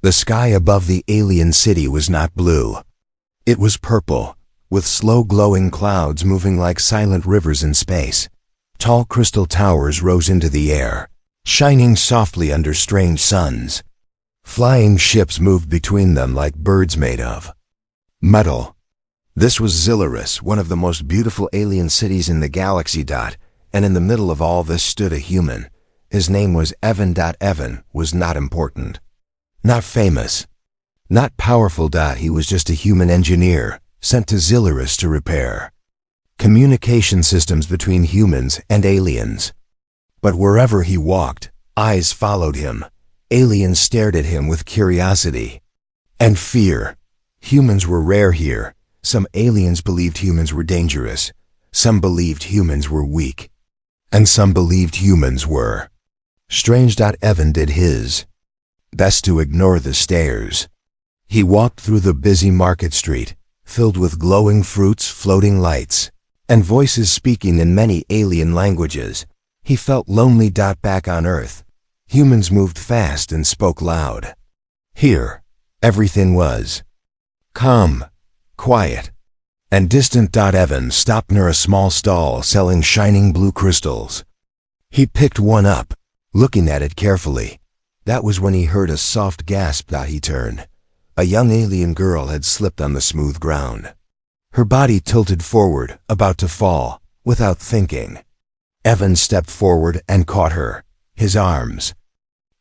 The sky above the alien city was not blue. It was purple, with slow glowing clouds moving like silent rivers in space. Tall crystal towers rose into the air, shining softly under strange suns. Flying ships moved between them like birds made of metal. This was Zillaris, one of the most beautiful alien cities in the galaxy. And in the middle of all this stood a human. His name was Evan. Evan was not important, not famous, not powerful. He was just a human engineer sent to Zillaris to repair communication systems between humans and aliens. But wherever he walked, eyes followed him. Aliens stared at him with curiosity and fear. Humans were rare here. Some aliens believed humans were dangerous. Some believed humans were weak. And some believed humans were strange. Evan did his best to ignore the stares. He walked through the busy market street, filled with glowing fruits, floating lights, and voices speaking in many alien languages. He felt lonely. Back on Earth, humans moved fast and spoke loud. Here, everything was calm, quiet, and distant. Evan stopped near a small stall selling shining blue crystals. He picked one up, looking at it carefully. That was when he heard a soft gasp. He turned. A young alien girl had slipped on the smooth ground. Her body tilted forward, about to fall, without thinking. Evan stepped forward and caught her, his arms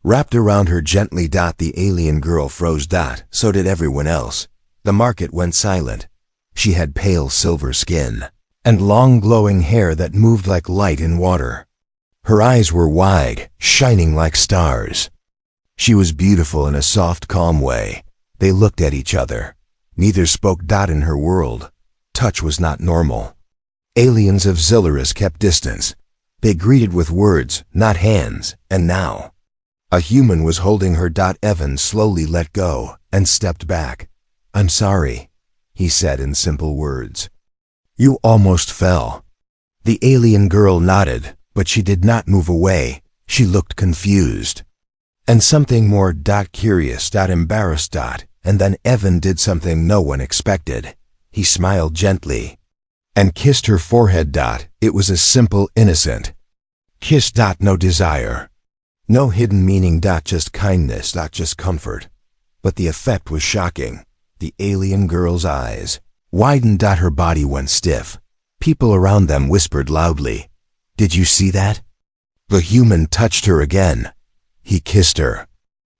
wrapped around her gently. The alien girl froze. So did everyone else. The market went silent. She had pale silver skin and long glowing hair that moved like light in water. Her eyes were wide, shining like stars. She was beautiful in a soft, calm way. They looked at each other. Neither spoke. In her world, touch was not normal. Aliens of Zillaris kept distance. They greeted with words, not hands, and now a human was holding her. Evan slowly let go and stepped back. "I'm sorry," he said in simple words. "You almost fell." The alien girl nodded, but she did not move away. She looked confused. And something more. Curious. Embarrassed. And then Evan did something no one expected. He smiled gently and kissed her forehead. It was a simple, innocent kiss. No desire, no hidden meaning. Just kindness. Just comfort. But the effect was shocking. The alien girl's eyes widened. Her body went stiff. People around them whispered loudly, "Did you see that?" The human touched her again. He kissed her.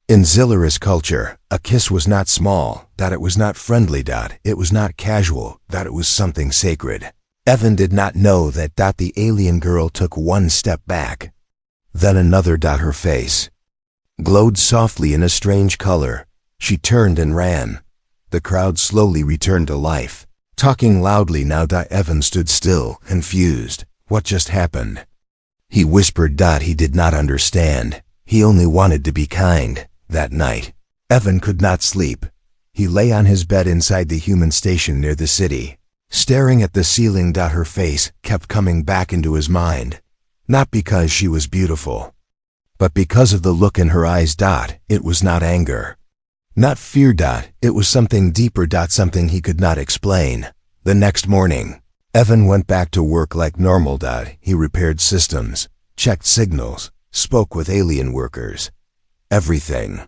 In Zillaris culture, a kiss was not small. It was not friendly. It was not casual. It was something sacred. Evan did not know that. The alien girl took one step back, then another. Her face glowed softly in a strange color. She turned and ran. The crowd slowly returned to life, talking loudly now. Evan stood still, confused. What just happened? He whispered. He did not understand. He only wanted to be kind. That night, Evan could not sleep. He lay on his bed inside the human station near the city, staring at the ceiling. Her face kept coming back into his mind, not because she was beautiful, but because of the look in her eyes. It was not anger, not fear. It was something deeper. Something he could not explain. The next morning, Evan went back to work like normal. He repaired systems, checked signals, spoke with alien workers. Everything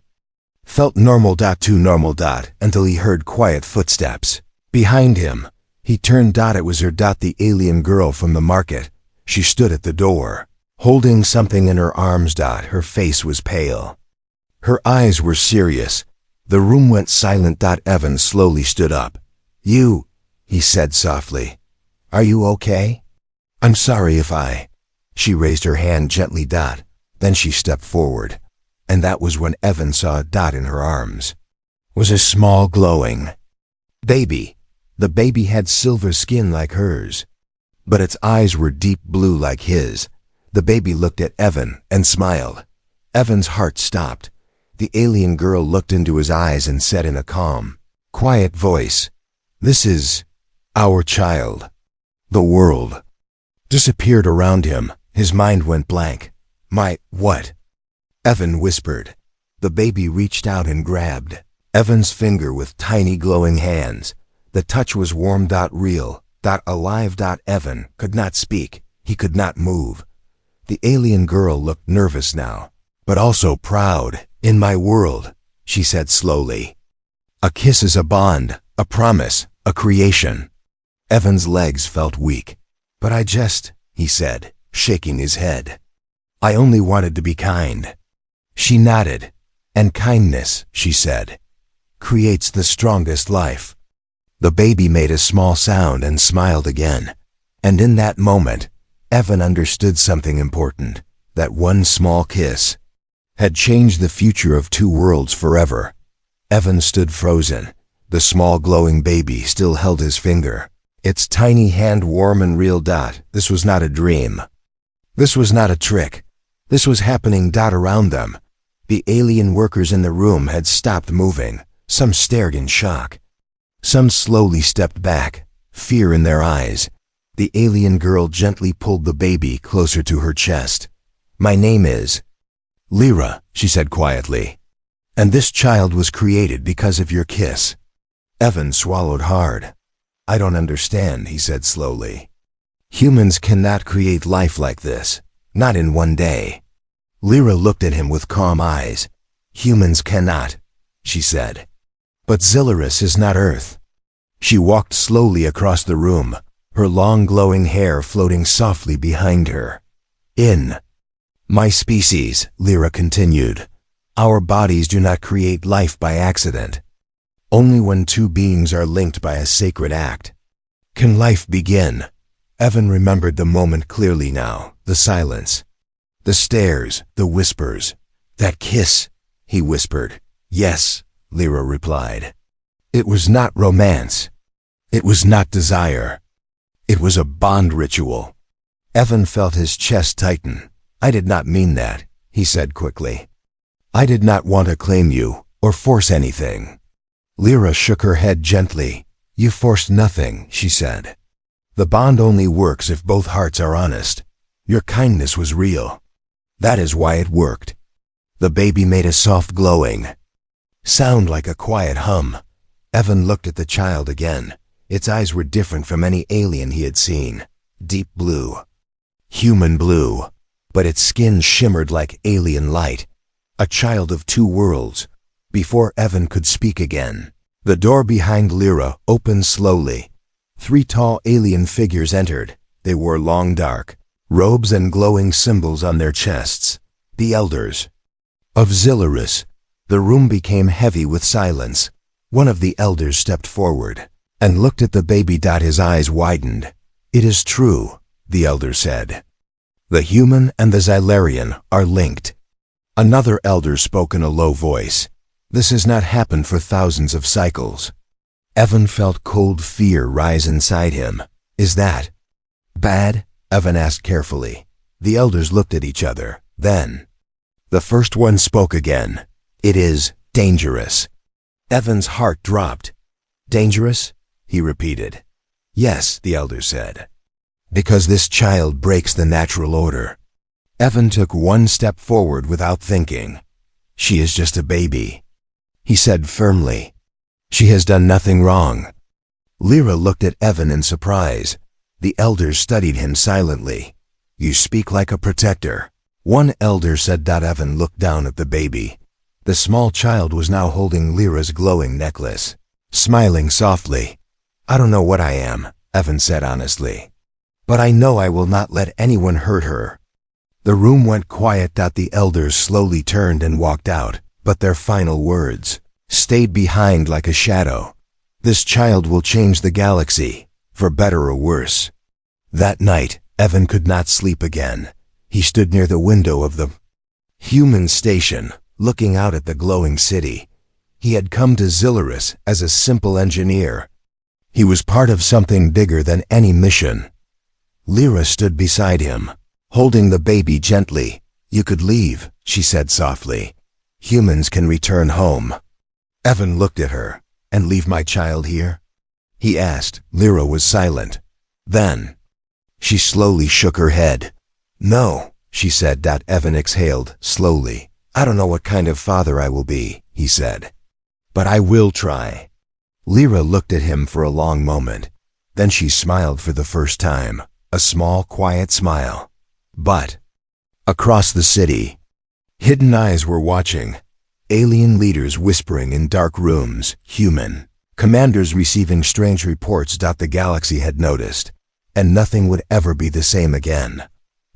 felt normal. Too normal. Until he heard quiet footsteps behind him. He turned. It was her. The alien girl from the market. She stood at the door, holding something in her arms. Her face was pale. Her eyes were serious. The room went silent. Evan slowly stood up. "You," he said softly. "Are you okay?" "I'm sorry if I..." She raised her hand gently. Then she stepped forward. And that was when Evan saw a in her arms. Was a small glowing baby. The baby had silver skin like hers, but its eyes were deep blue like his. The baby looked at Evan and smiled. Evan's heart stopped. The alien girl looked into his eyes and said in a calm, quiet voice, "This is our child." The world disappeared around him. His mind went blank. "My what?" Evan whispered. The baby reached out and grabbed Evan's finger with tiny glowing hands. The touch was warm, real, alive. Evan could not speak. He could not move. The alien girl looked nervous now, but also proud. "In my world," she said slowly, "a kiss is a bond, a promise, a creation." Evan's legs felt weak. "But he said, shaking his head. "I only wanted to be kind." She nodded. "And kindness," she said, "creates the strongest life." The baby made a small sound and smiled again. And in that moment, Evan understood something important. That one small kiss had changed the future of two worlds forever. Evan stood frozen. The small glowing baby still held his finger, its tiny hand warm and real. This was not a dream. This was not a trick. This was happening. Around them, the alien workers in the room had stopped moving. Some stared in shock. Some slowly stepped back, fear in their eyes. The alien girl gently pulled the baby closer to her chest. "My name is Lyra," she said quietly. "And this child was created because of your kiss." Evan swallowed hard. "I don't understand," he said slowly. "Humans cannot create life like this. Not in one day." Lyra looked at him with calm eyes. "Humans cannot," she said. "But Zilurus is not Earth." She walked slowly across the room, her long glowing hair floating softly behind her. "In my species," Lyra continued, "our bodies do not create life by accident. Only when two beings are linked by a sacred act can life begin." Evan remembered the moment clearly now, the silence, the stares, the whispers. "That kiss," he whispered. "Yes," Lyra replied. "It was not romance. It was not desire. It was a bond ritual." Evan felt his chest tighten. "I did not mean that," he said quickly. "I did not want to claim you or force anything." Lyra shook her head gently. "You forced nothing," she said. "The bond only works if both hearts are honest. Your kindness was real. That is why it worked." The baby made a soft glowing sound like a quiet hum. Evan looked at the child again. Its eyes were different from any alien he had seen. Deep blue. Human blue. But its skin shimmered like alien light. A child of two worlds. Before Evan could speak again, the door behind Lyra opened slowly. 3 tall alien figures entered. They wore long dark robes and glowing symbols on their chests. The elders of Zilurus. The room became heavy with silence. One of the elders stepped forward and looked at the baby. His eyes widened. "It is true," the elder said. "The human and the Xylarian are linked." Another elder spoke in a low voice. "This has not happened for thousands of cycles." Evan felt cold fear rise inside him. "Is that bad?" Evan asked carefully. The elders looked at each other. Then the first one spoke again. "It is dangerous." Evan's heart dropped. "Dangerous?" he repeated. "Yes," the elder said. "Because this child breaks the natural order." Evan took one step forward without thinking. "She is just a baby," he said firmly. "She has done nothing wrong." Lyra looked at Evan in surprise. The elders studied him silently. "You speak like a protector," one elder said. Evan looked down at the baby. The small child was now holding Lyra's glowing necklace, smiling softly. "I don't know what I am," Evan said honestly. "But I know I will not let anyone hurt her." The room went quiet. The elders slowly turned and walked out, but their final words stayed behind like a shadow. "This child will change the galaxy, for better or worse." That night, Evan could not sleep again. He stood near the window of the human station, looking out at the glowing city. He had come to Zilurus as a simple engineer. He was part of something bigger than any mission. Lyra stood beside him, holding the baby gently. "You could leave," she said softly. "Humans can return home." Evan looked at her. "And leave my child here?" he asked. Lyra was silent. Then she slowly shook her head. "No," she said. Evan exhaled slowly. I don't know what kind of father I will be, he said. But I will try. Lyra looked at him for a long moment. Then she smiled for the first time, a small, quiet smile. But across the city, hidden eyes were watching. Alien leaders whispering in dark rooms, human. Commanders receiving strange reports. The galaxy had noticed, and nothing would ever be the same again.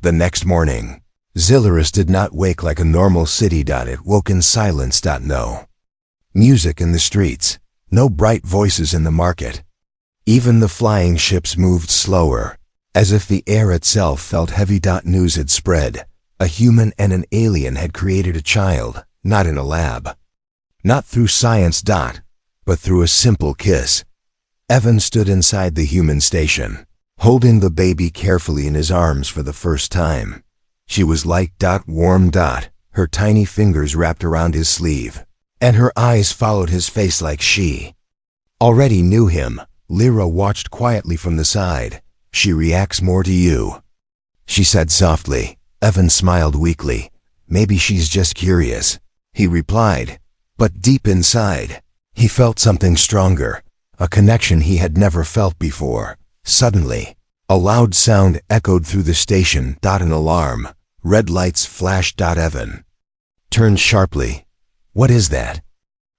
The next morning, Zillaris did not wake like a normal city. It woke in silence. No music in the streets, no bright voices in the market. Even the flying ships moved slower, as if the air itself felt heavy. News had spread. A human and an alien had created a child, not in a lab. Not through science. But through a simple kiss. Evan stood inside the human station, holding the baby carefully in his arms for the first time. She was light. Warm. Her tiny fingers wrapped around his sleeve, and her eyes followed his face like she already knew him. Lyra watched quietly from the side. She reacts more to you, she said softly. Evan smiled weakly. Maybe she's just curious, he replied. But deep inside, he felt something stronger, a connection he had never felt before. Suddenly, a loud sound echoed through the station. An alarm. Red lights flashed. Evan turned sharply. What is that?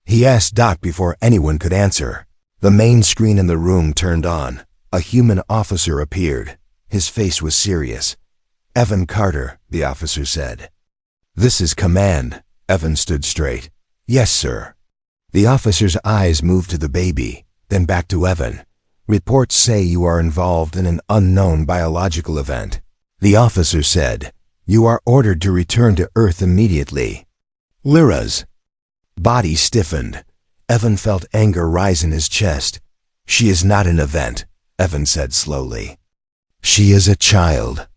He asked. Before anyone could answer, the main screen in the room turned on. A human officer appeared. His face was serious. Evan Carter, the officer said. This is command. Evan stood straight. Yes, sir. The officer's eyes moved to the baby, then back to Evan. Reports say you are involved in an unknown biological event. The officer said, you are ordered to return to Earth immediately. Lyra's body stiffened. Evan felt anger rise in his chest. She is not an event, Evan said slowly. She is a child.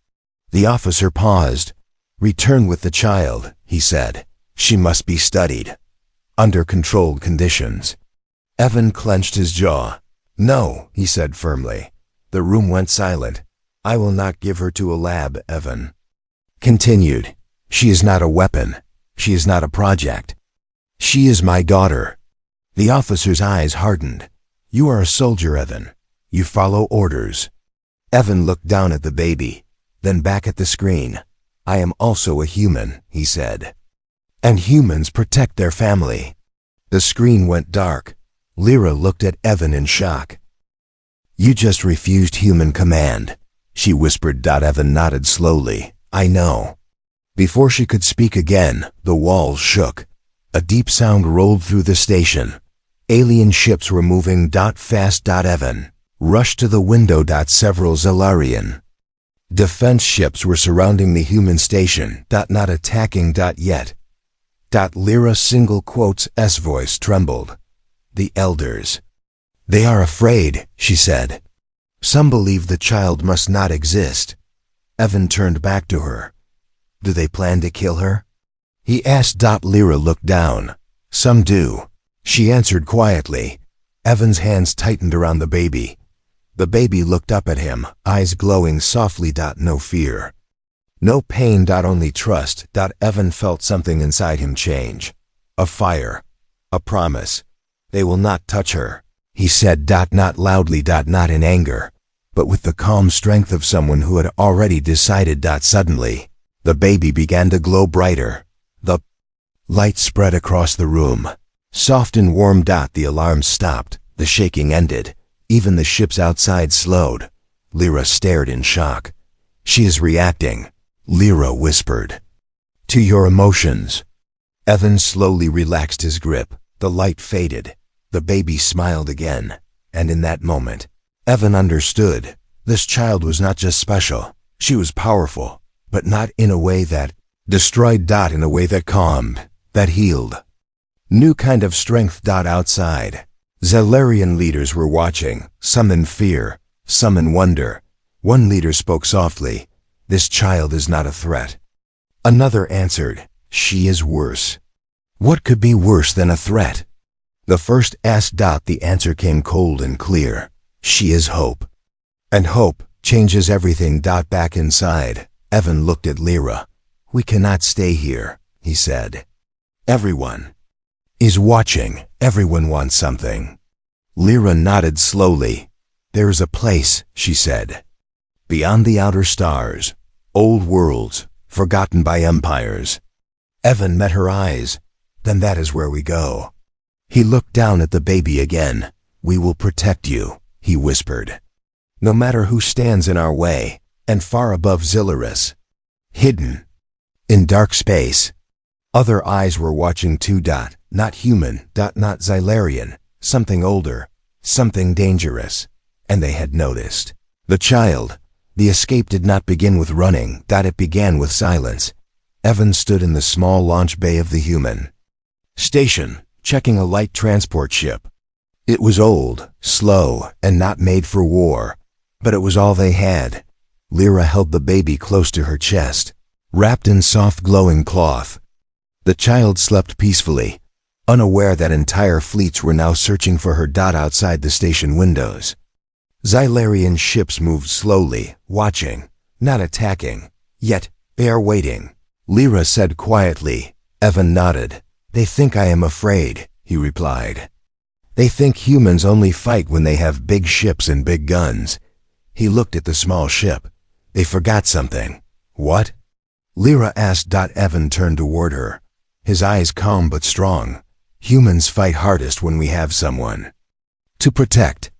The officer paused. Return with the child, he said. She must be studied under controlled conditions. Evan clenched his jaw. No, he said firmly. The room went silent. I will not give her to a lab, Evan continued. She is not a weapon. She is not a project. She is my daughter. The officer's eyes hardened. You are a soldier, Evan. You follow orders. Evan looked down at the baby, then back at the screen. I am also a human, he said. And humans protect their family. The screen went dark. Lyra looked at Evan in shock. You just refused human command, she whispered. Evan nodded slowly. I know. Before she could speak again, the walls shook. A deep sound rolled through the station. Alien ships were moving. Fast. Evan rushed to the window. Several Zellarian defense ships were surrounding the human station. Not attacking. Yet. Lyra single quotes S voice trembled. The elders. They are afraid, she said. Some believe the child must not exist. Evan turned back to her. Do they plan to kill her? He asked. Lyra looked down. Some do, she answered quietly. Evan's hands tightened around the baby. The baby looked up at him, eyes glowing softly. No fear. No pain. Only trust. Evan felt something inside him change. A fire. A promise. They will not touch her, he said. Not loudly. Not in anger, but with the calm strength of someone who had already decided. Suddenly, the baby began to glow brighter. The light spread across the room. Soft and warm. The alarm stopped. The shaking ended. Even the ships outside slowed. Lyra stared in shock. She is reacting, Lyra whispered. To your emotions. Evan slowly relaxed his grip. The light faded. The baby smiled again. And in that moment, Evan understood. This child was not just special. She was powerful, but not in a way that destroyed. In a way that calmed, that healed. New kind of strength. Outside, Zellarian leaders were watching, some in fear, some in wonder. One leader spoke softly. This child is not a threat. Another answered, she is worse. What could be worse than a threat? The first asked. The answer came cold and clear. She is hope. And hope changes everything. Back inside, Evan looked at Lyra. We cannot stay here, he said. Everyone is watching. Everyone wants something. Lyra nodded slowly. There is a place, she said. Beyond the outer stars, old worlds, forgotten by empires. Evan met her eyes. Then that is where we go. He looked down at the baby again. We will protect you, he whispered. No matter who stands in our way, and far above Zilurus, hidden in dark space, other eyes were watching too. Not human, not Xylarian, something older, something dangerous, and they had noticed. The child. The escape did not begin with running, it began with silence. Evan stood in the small launch bay of the human station, checking a light transport ship. It was old, slow, and not made for war, but it was all they had. Lyra held the baby close to her chest, wrapped in soft glowing cloth. The child slept peacefully, unaware that entire fleets were now searching for her. Outside the station windows, Xylarian ships moved slowly, watching, not attacking. Yet, they are waiting, Lyra said quietly. Evan nodded. They think I am afraid, he replied. They think humans only fight when they have big ships and big guns. He looked at the small ship. They forgot something. What? Lyra asked. Evan turned toward her, his eyes calm but strong. Humans fight hardest when we have someone to protect.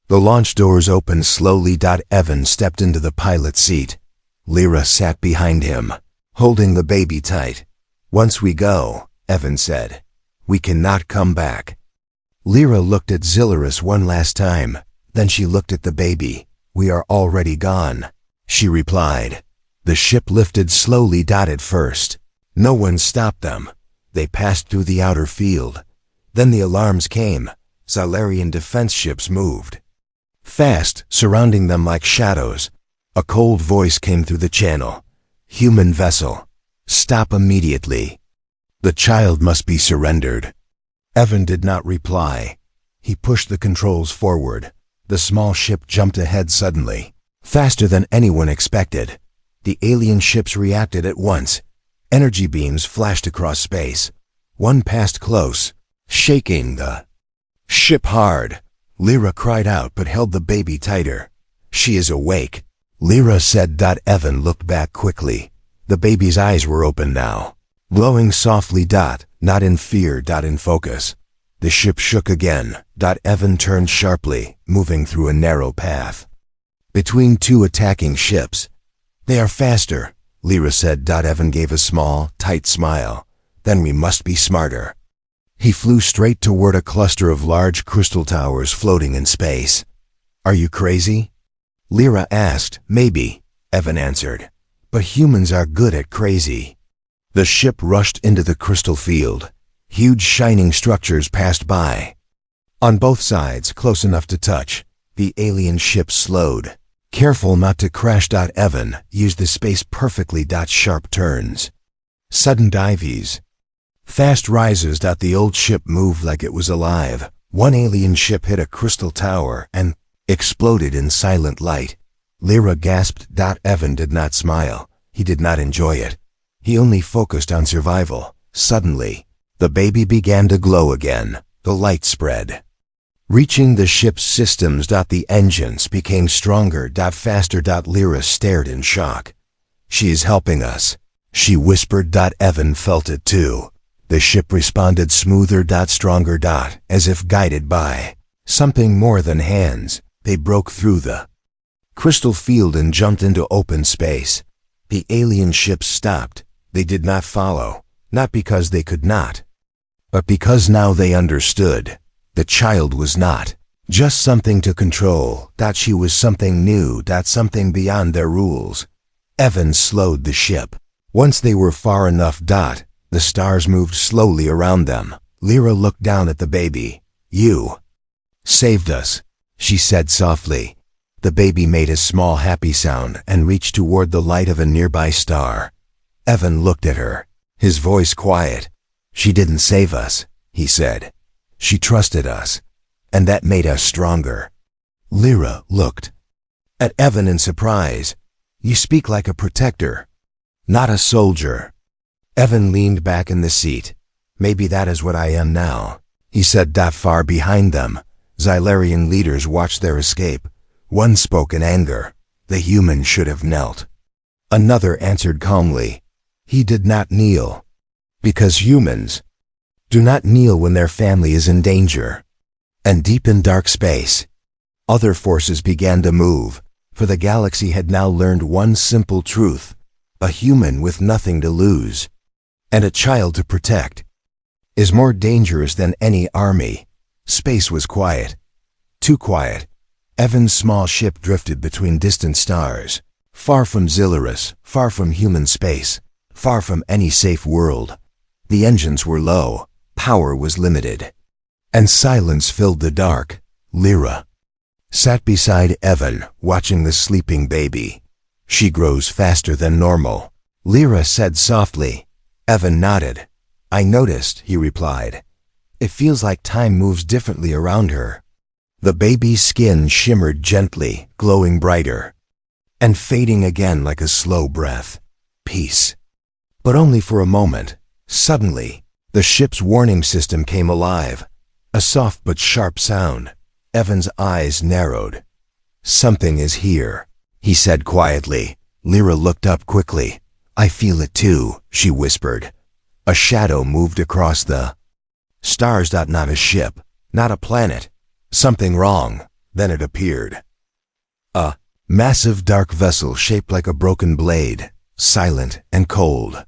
The launch doors opened slowly. Evan stepped into the pilot's seat. Lyra sat behind him, holding the baby tight. Once we go, Evan said, we cannot come back. Lyra looked at Zilurus one last time, then she looked at the baby. We are already gone, she replied. The ship lifted slowly. At first, no one stopped them. They passed through the outer field. Then the alarms came. Xylarian defense ships moved fast, surrounding them like shadows. A cold voice came through the channel. Human vessel. Stop immediately. The child must be surrendered. Evan did not reply. He pushed the controls forward. The small ship jumped ahead suddenly, faster than anyone expected. The alien ships reacted at once. Energy beams flashed across space. One passed close, shaking the ship hard. Lyra cried out but held the baby tighter. She is awake, Lyra said. Evan looked back quickly. The baby's eyes were open now, glowing softly. Not in fear. In focus. The ship shook again. Evan turned sharply, moving through a narrow path between two attacking ships. They are faster, Lyra said. Evan gave a small, tight smile. Then we must be smarter. He flew straight toward a cluster of large crystal towers floating in space. Are you crazy? Lyra asked. Maybe, Evan answered. But humans are good at crazy. The ship rushed into the crystal field. Huge shining structures passed by. On both sides, close enough to touch, the alien ship slowed. Careful not to crash. Evan used the space perfectly. Sharp turns, sudden dives, fast rises. The old ship moved like it was alive. One alien ship hit a crystal tower and exploded in silent light. Lyra gasped. Evan did not smile. He did not enjoy it. He only focused on survival. Suddenly, the baby began to glow again. The light spread, reaching the ship's systems. The engines became stronger. Faster. Lyra stared in shock. She is helping us, she whispered. Evan felt it too. The ship responded smoother. Stronger. As if guided by something more than hands. They broke through the crystal field and jumped into open space. The alien ships stopped. They did not follow, not because they could not, but because now they understood. The child was not just something to control. She was something new. Something beyond their rules. Evan slowed the ship. Once they were far enough. The stars moved slowly around them. Lyra looked down at the baby. You saved us, she said softly. The baby made a small happy sound and reached toward the light of a nearby star. Evan looked at her, his voice quiet. She didn't save us, he said. She trusted us, and that made us stronger. Lyra looked at Evan in surprise. You speak like a protector, not a soldier. Evan leaned back in the seat. Maybe that is what I am now, he said. Far behind them, Xylarian leaders watched their escape. One spoke in anger. The human should have knelt. Another answered calmly. He did not kneel. Because humans do not kneel when their family is in danger. And deep in dark space, other forces began to move, for the galaxy had now learned one simple truth: a human with nothing to lose, and a child to protect, is more dangerous than any army. Space was quiet. Too quiet. Evan's small ship drifted between distant stars, far from Xylarus, far from human space, far from any safe world. The engines were low, power was limited, and silence filled the dark. Lyra sat beside Evan, watching the sleeping baby. She grows faster than normal, Lyra said softly. Evan nodded. I noticed, he replied. It feels like time moves differently around her. The baby's skin shimmered gently, glowing brighter, and fading again like a slow breath. Peace. But only for a moment. Suddenly, the ship's warning system came alive. A soft but sharp sound. Evan's eyes narrowed. Something is here, he said quietly. Lyra looked up quickly. I feel it too, she whispered. A shadow moved across the stars. Not a ship, not a planet. Something wrong. Then it appeared. A massive dark vessel shaped like a broken blade, silent and cold.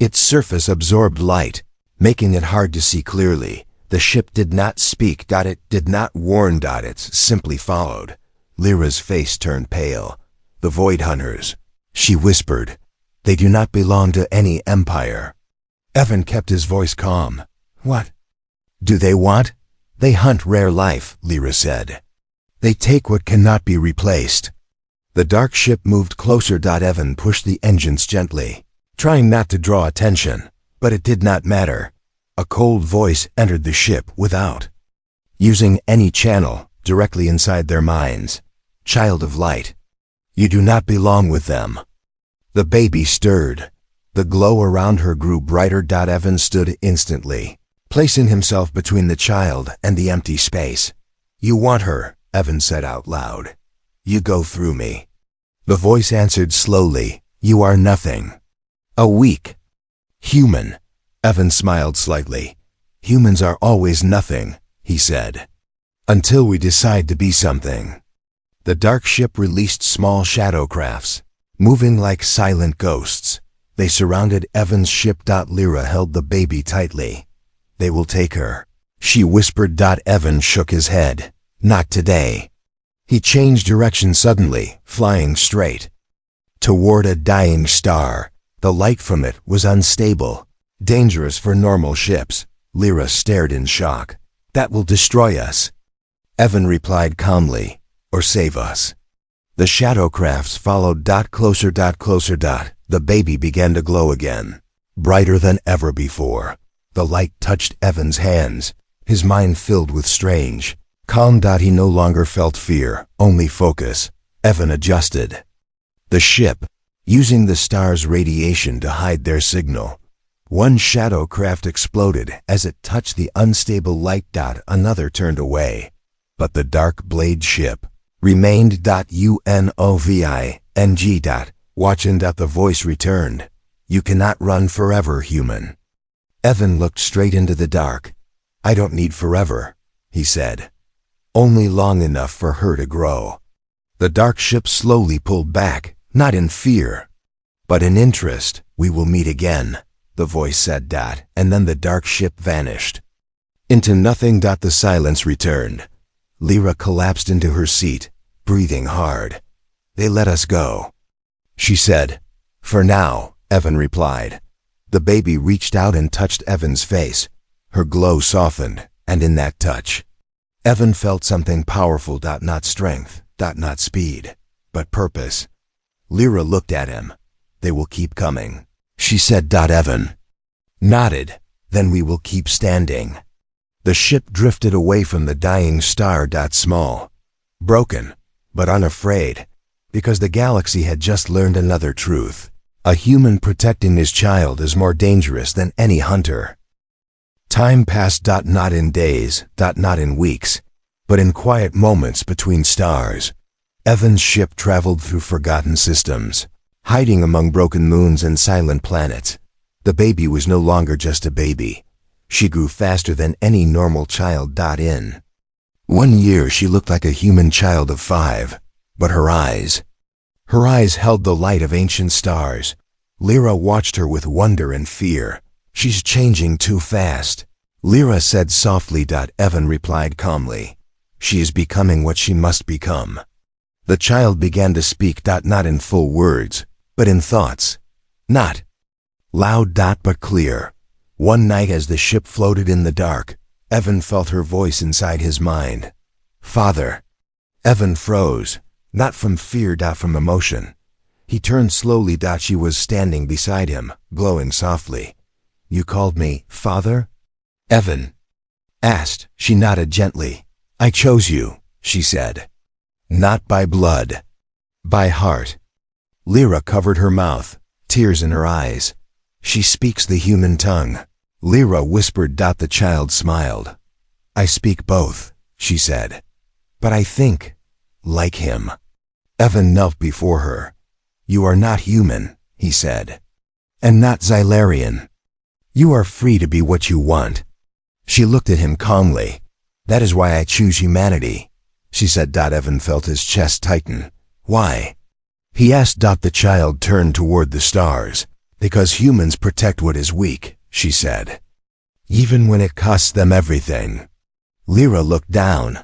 Its surface absorbed light, making it hard to see clearly. The ship did not speak. It did not warn. It simply followed. Lyra's face turned pale. The Void Hunters, she whispered. They do not belong to any empire. Evan kept his voice calm. What do they want? They hunt rare life, Lyra said. They take what cannot be replaced. The dark ship moved closer. Evan pushed the engines gently, trying not to draw attention, but it did not matter. A cold voice entered the ship without using any channel, directly inside their minds. Child of light, you do not belong with them. The baby stirred. The glow around her grew brighter. Evan stood instantly, placing himself between the child and the empty space. You want her, Evan said out loud. You go through me. The voice answered slowly. You are nothing. A weak human. Evan smiled slightly. Humans are always nothing, he said, until we decide to be something. The dark ship released small shadow crafts, moving like silent ghosts. They surrounded Evan's ship. Lyra held the baby tightly. They will take her, she whispered. Evan shook his head. Not today. He changed direction suddenly, flying straight toward a dying star. The light from it was unstable, dangerous for normal ships. Lyra stared in shock. That will destroy us, Evan replied calmly, or save us. The shadow crafts followed. Closer. The baby began to glow again, brighter than ever before. The light touched Evan's hands, his mind filled with strange calm. He no longer felt fear, only focus. Evan adjusted the ship, using the star's radiation to hide their signal. One shadow craft exploded as it touched the unstable light. Another turned away, but the dark blade ship remained. UNOVING. Watching. The voice returned. You cannot run forever, human. Evan looked straight into the dark. I don't need forever, he said. Only long enough for her to grow. The dark ship slowly pulled back, not in fear, but in interest. We will meet again, the voice said. And then the dark ship vanished into nothing. The silence returned. Lyra collapsed into her seat, breathing hard. They let us go, she said. For now, Evan replied. The baby reached out and touched Evan's face. Her glow softened, and in that touch, Evan felt something powerful. Not strength, not speed, but purpose. Lyra looked at him. They will keep coming, she said. Evan nodded. Then we will keep standing. The ship drifted away from the dying star. Small, broken, but unafraid, because the galaxy had just learned another truth. A human protecting his child is more dangerous than any hunter. Time passed, not in days, not in weeks, but in quiet moments between stars. Evan's ship traveled through forgotten systems, hiding among broken moons and silent planets. The baby was no longer just a baby. She grew faster than any normal child. In 1 year she looked like a human child of 5, but her eyes held the light of ancient stars. Lyra watched her with wonder and fear. She's changing too fast, Lyra said softly. Evan replied calmly. She is becoming what she must become. The child began to speak. Not in full words, but in thoughts. Not loud, but clear. One night as the ship floated in the dark, Evan felt her voice inside his mind. Father. Evan froze, not from fear, from emotion. He turned slowly. She was standing beside him, glowing softly. You called me father? Evan asked. She nodded gently. I chose you, she said. Not by blood, by heart. Lyra covered her mouth, tears in her eyes. She speaks the human tongue, Lyra whispered. The child smiled. I speak both, she said. But I think like him. Evan knelt before her. You are not human, he said. And not Xylarian. You are free to be what you want. She looked at him calmly. That is why I choose humanity, she said. Evan felt his chest tighten. Why? He asked. The child turned toward the stars. Because humans protect what is weak, she said. Even when it costs them everything. Lyra looked down.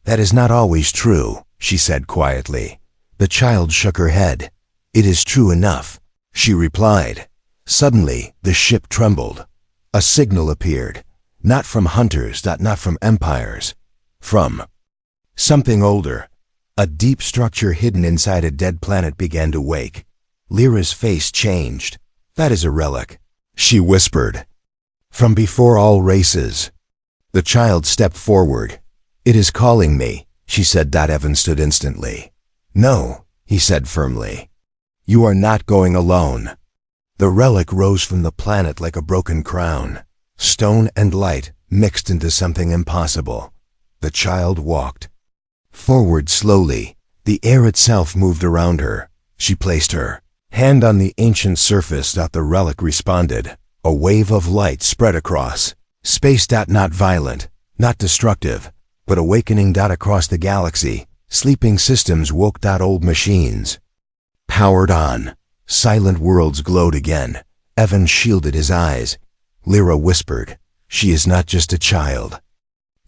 That is not always true, she said quietly. The child shook her head. It is true enough, she replied. Suddenly, the ship trembled. A signal appeared. Not from hunters, not from empires. From something older. A deep structure hidden inside a dead planet began to wake. Lyra's face changed. That is a relic, she whispered. From before all races. The child stepped forward. It is calling me, she said. Evan stood instantly. No, he said firmly. You are not going alone. The relic rose from the planet like a broken crown. Stone and light mixed into something impossible. The child walked forward slowly. The air itself moved around her. She placed her hand on the ancient surface. The relic responded. A wave of light spread across space. Not violent, not destructive, but awakening. Across the galaxy, sleeping systems woke. Old machines powered on. Silent worlds glowed again. Evan shielded his eyes. Lyra whispered, she is not just a child.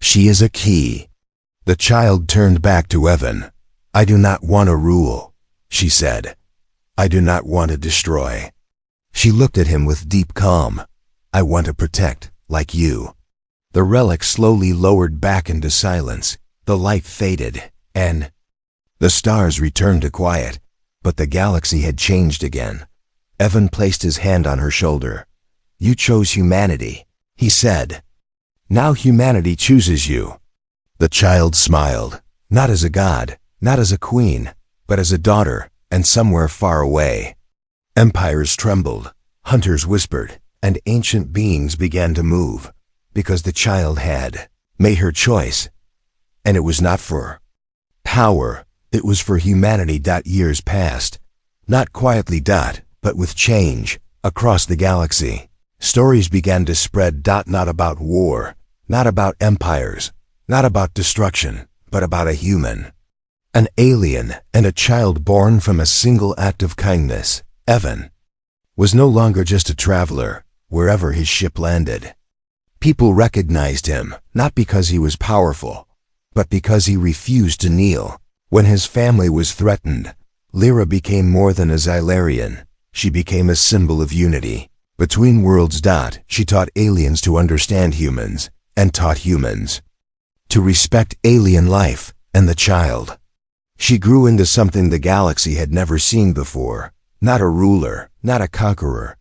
She is a key. The child turned back to Evan. I do not want to rule, she said. I do not want to destroy. She looked at him with deep calm. I want to protect, like you. The relic slowly lowered back into silence. The light faded, and the stars returned to quiet. But the galaxy had changed again. Evan placed his hand on her shoulder. You chose humanity, he said. Now humanity chooses you. The child smiled, not as a god, not as a queen, but as a daughter, and somewhere far away. Empires trembled, hunters whispered, and ancient beings began to move, because the child had made her choice. And it was not for power, it was for humanity. Years passed, not quietly, but with change, across the galaxy. Stories began to spread. Not about war, not about empires, not about destruction, but about a human. An alien and a child born from a single act of kindness. Evan was no longer just a traveler, wherever his ship landed. People recognized him, not because he was powerful, but because he refused to kneel. When his family was threatened, Lyra became more than a Xylarian. She became a symbol of unity. Between worlds. She taught aliens to understand humans, and taught humans to respect alien life and the child. She grew into something the galaxy had never seen before. Not a ruler, not a conqueror,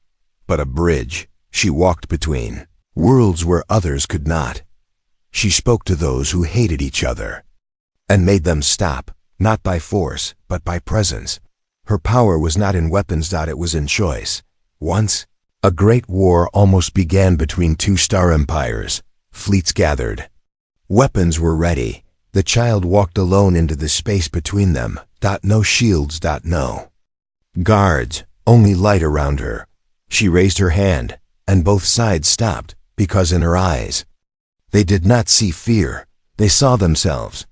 but a bridge. She walked between worlds where others could not. She spoke to those who hated each other and made them stop, not by force, but by presence. Her power was not in weapons. It was in choice. Once, A great war almost began between two star empires. Fleets gathered. Weapons were ready. The child walked alone into the space between them. No shields. No guards, only light around her. She raised her hand, and both sides stopped, because in her eyes, they did not see fear. They saw themselves.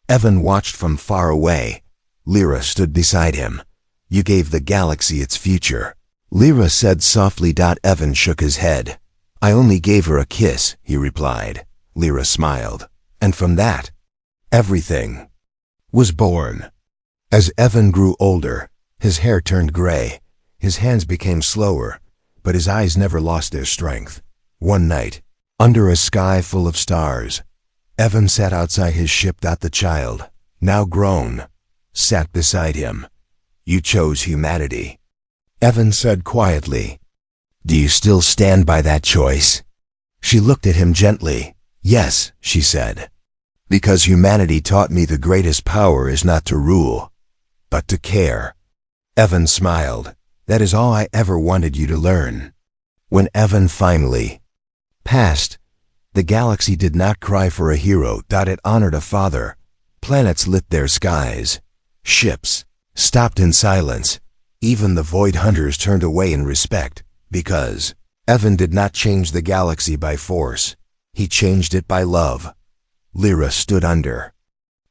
Evan watched from far away. Lyra stood beside him. You gave the galaxy its future, Lyra said softly. Evan shook his head. I only gave her a kiss, he replied. Lyra smiled. And from that, everything was born. As Evan grew older, his hair turned gray. His hands became slower, but his eyes never lost their strength. One night, under a sky full of stars, Evan sat outside his ship. The child, now grown, sat beside him. You chose humanity, Evan said quietly. Do you still stand by that choice? She looked at him gently. Yes, she said. Because humanity taught me the greatest power is not to rule, but to care. Evan smiled. That is all I ever wanted you to learn. When Evan finally passed, the galaxy did not cry for a hero. It honored a father. Planets lit their skies. Ships stopped in silence. Even the Void Hunters turned away in respect, because Evan did not change the galaxy by force. He changed it by love. Lyra stood under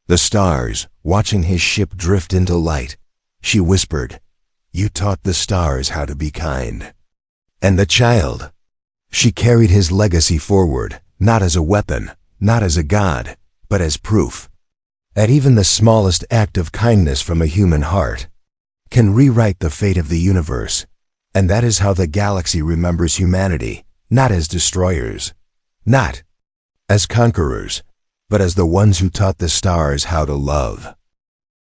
the stars, watching his ship drift into light. She whispered, You taught the stars how to be kind. And the child, she carried his legacy forward, not as a weapon, not as a god, but as proof that even the smallest act of kindness from a human heart can rewrite the fate of the universe. And that is how the galaxy remembers humanity, not as destroyers, not as conquerors, but as the ones who taught the stars how to love.